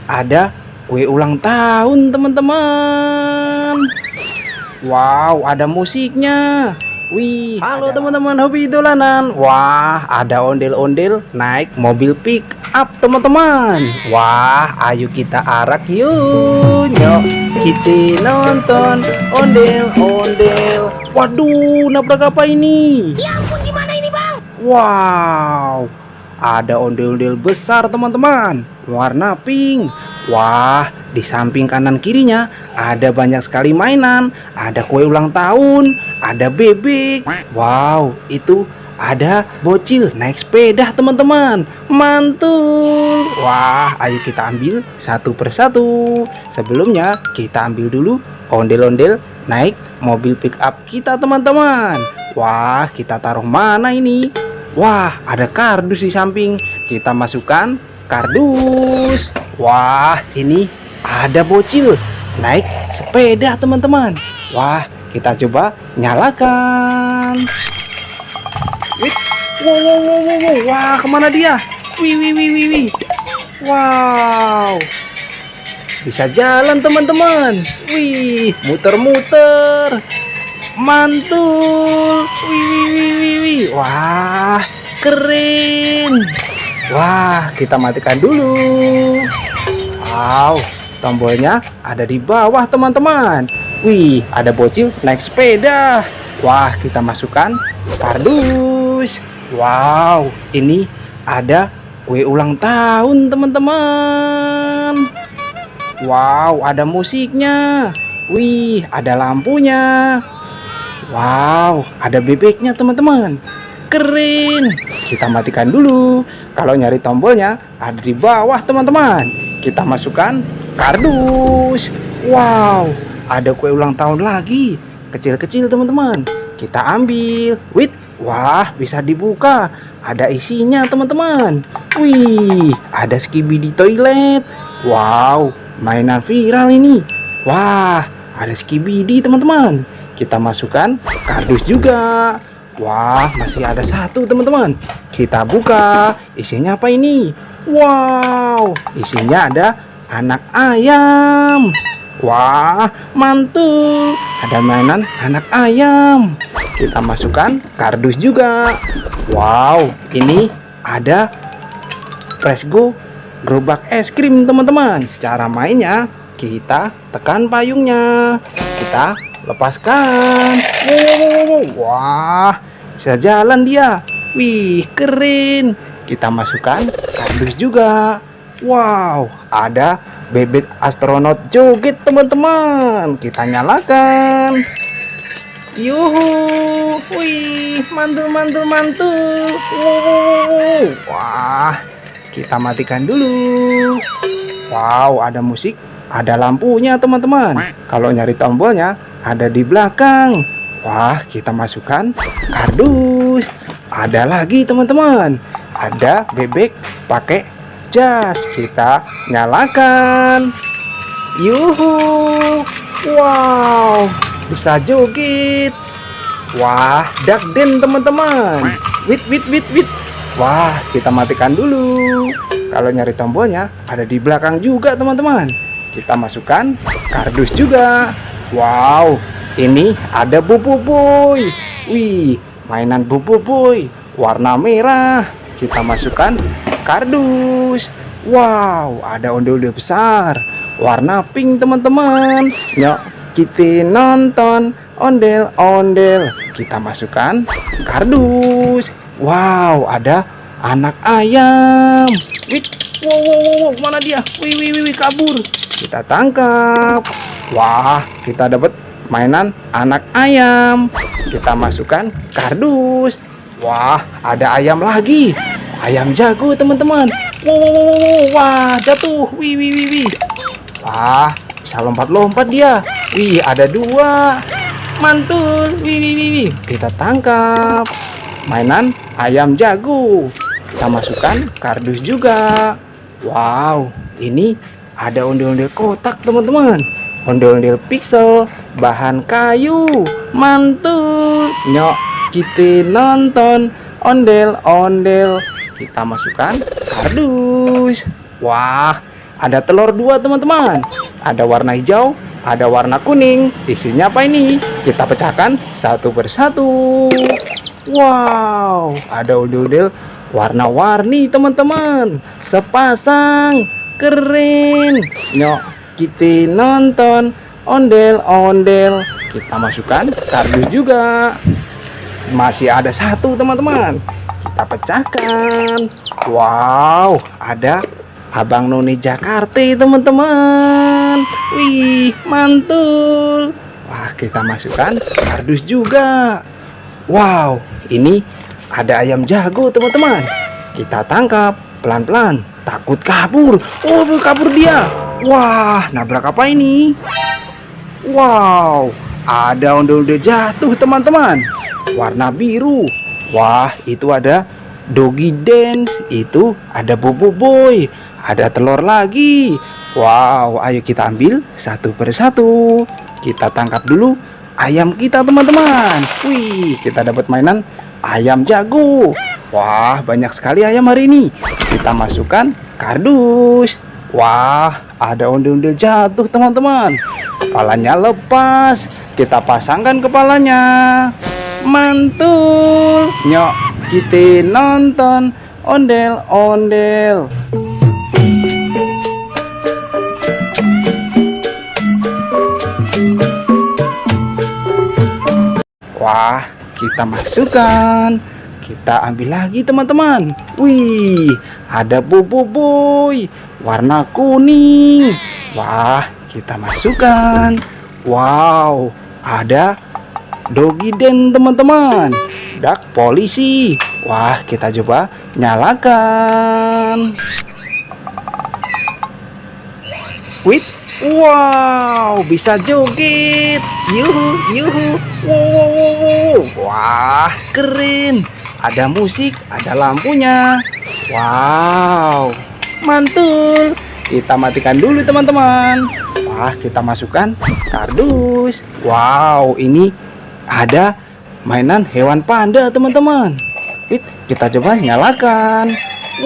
ada kue ulang tahun teman-teman. Wow, ada musiknya. Wih, halo teman-teman hobi dolanan. Wah, ada ondel-ondel naik mobil pick up teman-teman. Wah, ayo kita arak yuk. Yuk, kita nonton ondel-ondel. Waduh, nabrak apa ini? Ya ampun, gimana ini bang? Wow, ada ondel-ondel besar teman-teman, warna pink. Wah, di samping kanan kirinya ada banyak sekali mainan. Ada kue ulang tahun, ada bebek. Wow, itu ada bocil naik sepeda teman-teman. Mantul. Wah, ayo kita ambil satu persatu. Sebelumnya kita ambil dulu ondel-ondel naik mobil pick up kita teman-teman. Wah, kita taruh mana ini? Wah, ada kardus di samping. Kita masukkan kardus. Wah, ini ada bocil naik sepeda teman-teman. Wah, kita coba nyalakan. Wih, wow. Wah, kemana dia? Wih. Wow, bisa jalan teman-teman. Wih, muter-muter. Mantul. Wih. Wah, keren. Wah, kita matikan dulu. Wow, tombolnya ada di bawah teman-teman. Wih, ada bocil naik sepeda. Wah, kita masukkan kardus. Wow, ini ada kue ulang tahun teman-teman. Wow, ada musiknya. Wih, ada lampunya. Wow, ada bebeknya teman-teman. Keren. Kita matikan dulu. Kalau nyari tombolnya ada di bawah teman-teman. Kita masukkan kardus. Wow, ada kue ulang tahun lagi. Kecil-kecil teman-teman. Kita ambil. Wih, wah, bisa dibuka. Ada isinya teman-teman. Wih, ada Skibidi toilet. Wow, mainan viral ini. Wah, ada Skibidi teman-teman. Kita masukkan kardus juga. Wah, masih ada satu teman-teman. Kita buka. Isinya apa ini? Wow, isinya ada anak ayam. Wah, mantul. Ada mainan anak ayam. Kita masukkan kardus juga. Wow, ini ada Let's Go gerobak es krim teman-teman. Cara mainnya, kita tekan payungnya, kita lepaskan. Wah, bisa jalan dia. Wih, keren. Kita masukkan kardus juga. Wow, ada bebek astronot joget teman-teman. Kita nyalakan. Yuhu, wih, mantul. Wah, kita matikan dulu. Wow, ada musik, ada lampunya teman-teman. Kalau nyari tombolnya ada di belakang. Wah, kita masukkan kardus. Ada lagi teman-teman. Ada bebek pakai jas. Kita nyalakan. Yuhu. Wow, bisa joget. Wah, dakden teman-teman. Wit. Wah, kita matikan dulu. Kalau nyari tombolnya ada di belakang juga teman-teman. Kita masukkan kardus juga. Wow, ini ada Bububoy. Wih, mainan Bububoy warna merah. Kita masukkan kardus. Wow, ada ondel-ondel besar warna pink teman-teman. Yuk, kita nonton ondel-ondel. Kita masukkan kardus. Wow, ada anak ayam. Wih, wow, mana dia? Wih, kabur. Kita tangkap. Wah, kita dapat mainan anak ayam. Kita masukkan kardus. Wah, ada ayam lagi. Ayam jago teman-teman. Wah, jatuh. Wih. Wah, bisa lompat-lompat dia. Wih, ada dua. Mantul. Wih. Kita tangkap mainan ayam jago. Kita masukkan kardus juga. Wow, ini ada ondel-ondel kotak teman-teman. Ondel-ondel pixel bahan kayu. Mantul. Nyok, kita nonton ondel-ondel. Kita masukkan kardus. Wah, ada telur dua teman-teman. Ada warna hijau, ada warna kuning. Isinya apa ini? Kita pecahkan satu persatu. Wow, ada ondel-ondel warna-warni teman-teman. Sepasang, keren. Nyok, kita nonton ondel-ondel. Kita masukkan kardus juga. Masih ada satu teman-teman. Kita pecahkan. Wow, ada Abang None Jakarta teman-teman. Wih, mantul. Wah, kita masukkan kardus juga. Wow, ini ada ayam jago teman-teman. Kita tangkap pelan-pelan. Takut kabur. Oh, kabur dia. Wah, nabrak apa ini? Wow, ada ondel-ondel jatuh teman-teman. Warna biru. Wah, itu ada doggy dance. Itu ada bobo boy. Ada telur lagi. Wow, ayo kita ambil satu persatu. Kita tangkap dulu ayam kita teman-teman. Wih, kita dapat mainan ayam jago. Wah, banyak sekali ayam hari ini. Kita masukkan kardus. Wah, ada ondel-ondel jatuh teman-teman. Kepalanya lepas. Kita pasangkan kepalanya. Mantul. Nyok, kita nonton ondel-ondel. Wah, kita masukkan. Kita ambil lagi teman-teman. Wih, ada bobo boy warna kuning. Wah, kita masukkan. Wow, ada doggy den teman-teman. Dak polisi. Wah, kita coba nyalakan. Wih, wow, bisa joget. Yuhu, yuhu. Wow, wah, keren. Ada musik, ada lampunya. Wow, mantul. Kita matikan dulu teman-teman. Wah, kita masukkan kardus. Wow, ini ada mainan hewan panda teman-teman. Kita coba nyalakan.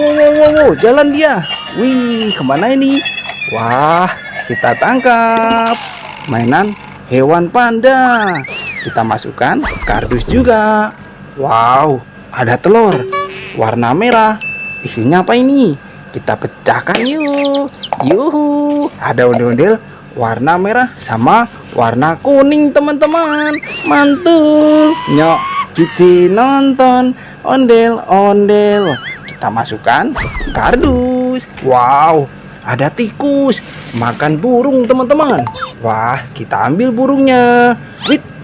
Wow, jalan dia. Wih, kemana ini? Wah, kita tangkap mainan hewan panda. Kita masukkan kardus juga. Wow, ada telur warna merah. Isinya apa ini? Kita pecahkan yuk. Yuhu, ada ondel-ondel warna merah sama warna kuning teman-teman. Mantul. Nyok, kita nonton ondel-ondel. Kita masukkan kardus. Wow, ada tikus makan burung teman-teman. Wah, kita ambil burungnya.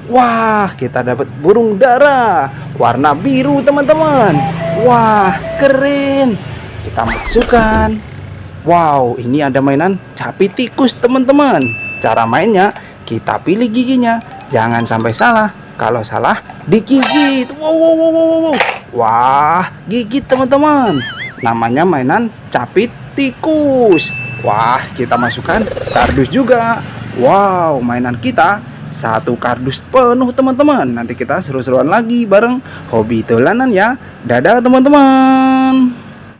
Wah, kita dapat burung dara warna biru teman-teman. Wah, keren. Kita masukkan. Wow, ini ada mainan capit tikus teman-teman. Cara mainnya, kita pilih giginya. Jangan sampai salah. Kalau salah, digigit. Wow. Wah, gigit teman-teman. Namanya mainan capit tikus. Wah, kita masukkan kardus juga. Wow, mainan kita satu kardus penuh teman-teman. Nanti kita seru-seruan lagi bareng Hobi Dolanan ya. Dadah teman-teman.